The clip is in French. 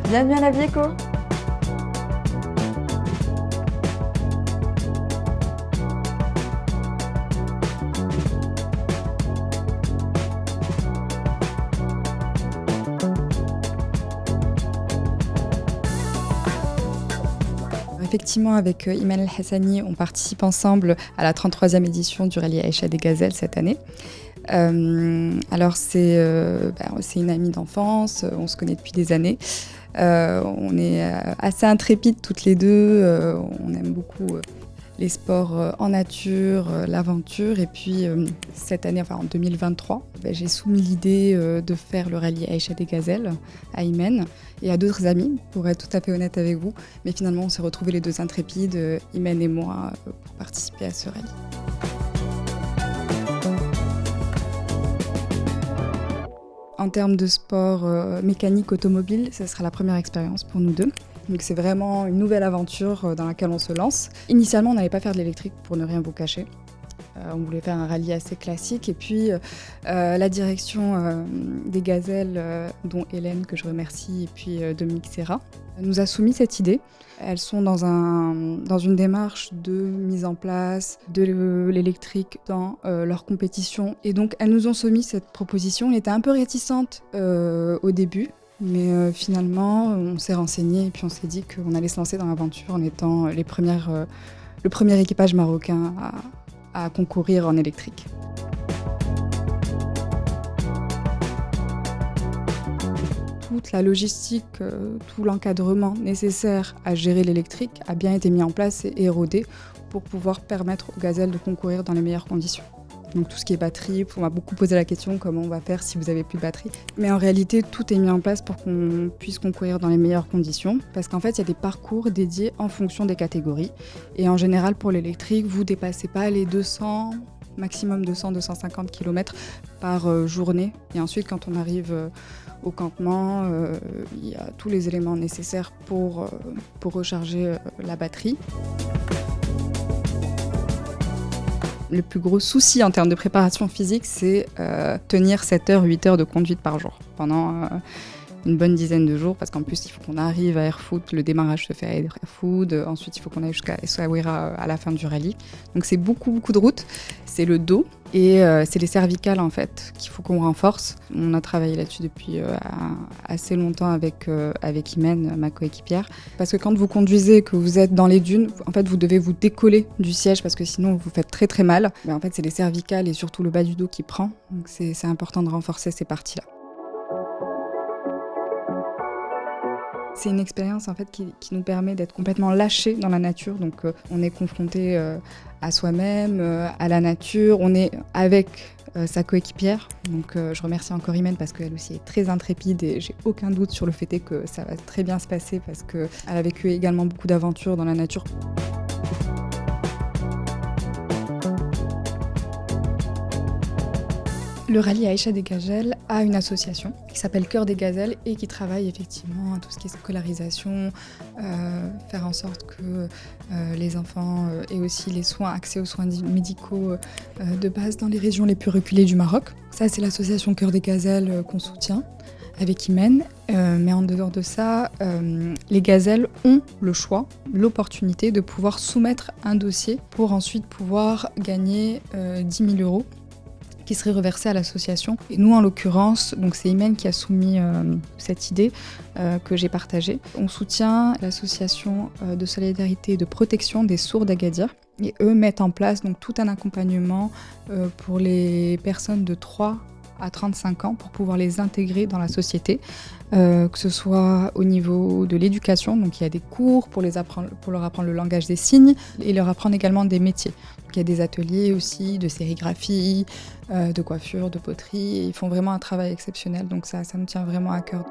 Bienvenue à la Vie Éco. Effectivement, avec Iman El Hassani, on participe ensemble à la 33e édition du rallye Aïcha des Gazelles cette année. Alors c'est une amie d'enfance, on se connaît depuis des années. On est assez intrépides toutes les deux, on aime beaucoup les sports en nature, l'aventure. Et puis cette année, enfin en 2023, j'ai soumis l'idée de faire le rallye Aïcha des Gazelles à Iman et à d'autres amis, pour être tout à fait honnête avec vous. Mais finalement, on s'est retrouvés les deux intrépides, Iman et moi, pour participer à ce rallye. En termes de sport mécanique automobile, ce sera la première expérience pour nous deux. Donc c'est vraiment une nouvelle aventure dans laquelle on se lance. Initialement, on n'allait pas faire de l'électrique pour ne rien vous cacher. On voulait faire un rallye assez classique. Et puis la direction des Gazelles, dont Hélène, que je remercie, et puis Dominique Serra, nous a soumis cette idée. Elles sont dans une démarche de mise en place de l'électrique dans leur compétition. Et donc elles nous ont soumis cette proposition. On était un peu réticentes au début. Mais finalement, on s'est renseigné et puis on s'est dit qu'on allait se lancer dans l'aventure en étant le premier équipage marocain à concourir en électrique. Toute la logistique, tout l'encadrement nécessaire à gérer l'électrique a bien été mis en place et érodé pour pouvoir permettre aux gazelles de concourir dans les meilleures conditions. Donc tout ce qui est batterie, on m'a beaucoup posé la question comment on va faire si vous n'avez plus de batterie. Mais en réalité, tout est mis en place pour qu'on puisse concourir dans les meilleures conditions. Parce qu'en fait, il y a des parcours dédiés en fonction des catégories. Et en général, pour l'électrique, vous ne dépassez pas les 200, maximum 200-250 km par journée. Et ensuite, quand on arrive au campement, il y a tous les éléments nécessaires pour recharger la batterie. Le plus gros souci en termes de préparation physique, c'est tenir 7 heures, 8 heures de conduite par jour pendant une bonne dizaine de jours, parce qu'en plus, il faut qu'on arrive à Erfoud, le démarrage se fait à Erfoud, ensuite il faut qu'on aille jusqu'à Essaouira à la fin du rallye. Donc c'est beaucoup de route, c'est le dos et c'est les cervicales en fait qu'il faut qu'on renforce. On a travaillé là-dessus depuis assez longtemps avec Imen, ma coéquipière, parce que quand vous conduisez, que vous êtes dans les dunes, en fait vous devez vous décoller du siège parce que sinon vous faites très mal. Mais en fait c'est les cervicales et surtout le bas du dos qui prend, donc c'est important de renforcer ces parties-là. C'est une expérience en fait qui nous permet d'être complètement lâchés dans la nature. Donc on est confronté à soi-même, à la nature. On est avec sa coéquipière. Donc je remercie encore Imen parce qu'elle aussi est très intrépide et j'ai aucun doute sur le fait que ça va très bien se passer parce qu'elle a vécu également beaucoup d'aventures dans la nature. Le rallye Aïcha des Gazelles a une association qui s'appelle Cœur des Gazelles et qui travaille effectivement à tout ce qui est scolarisation, faire en sorte que les enfants aient aussi accès aux soins médicaux de base dans les régions les plus reculées du Maroc. Ça, c'est l'association Cœur des Gazelles qu'on soutient avec Imen. Mais en dehors de ça, les gazelles ont le choix, l'opportunité de pouvoir soumettre un dossier pour ensuite pouvoir gagner 10 000 € qui serait reversé à l'association. Et nous, en l'occurrence, donc c'est Imen qui a soumis cette idée que j'ai partagée. On soutient l'association de solidarité et de protection des sourds d'Agadir. Et eux mettent en place donc, tout un accompagnement pour les personnes de 3 à 35 ans pour pouvoir les intégrer dans la société, que ce soit au niveau de l'éducation, donc il y a des cours pour leur apprendre le langage des signes et leur apprendre également des métiers. Donc, il y a des ateliers aussi de sérigraphie, de coiffure, de poterie, et ils font vraiment un travail exceptionnel, donc ça nous tient vraiment à cœur.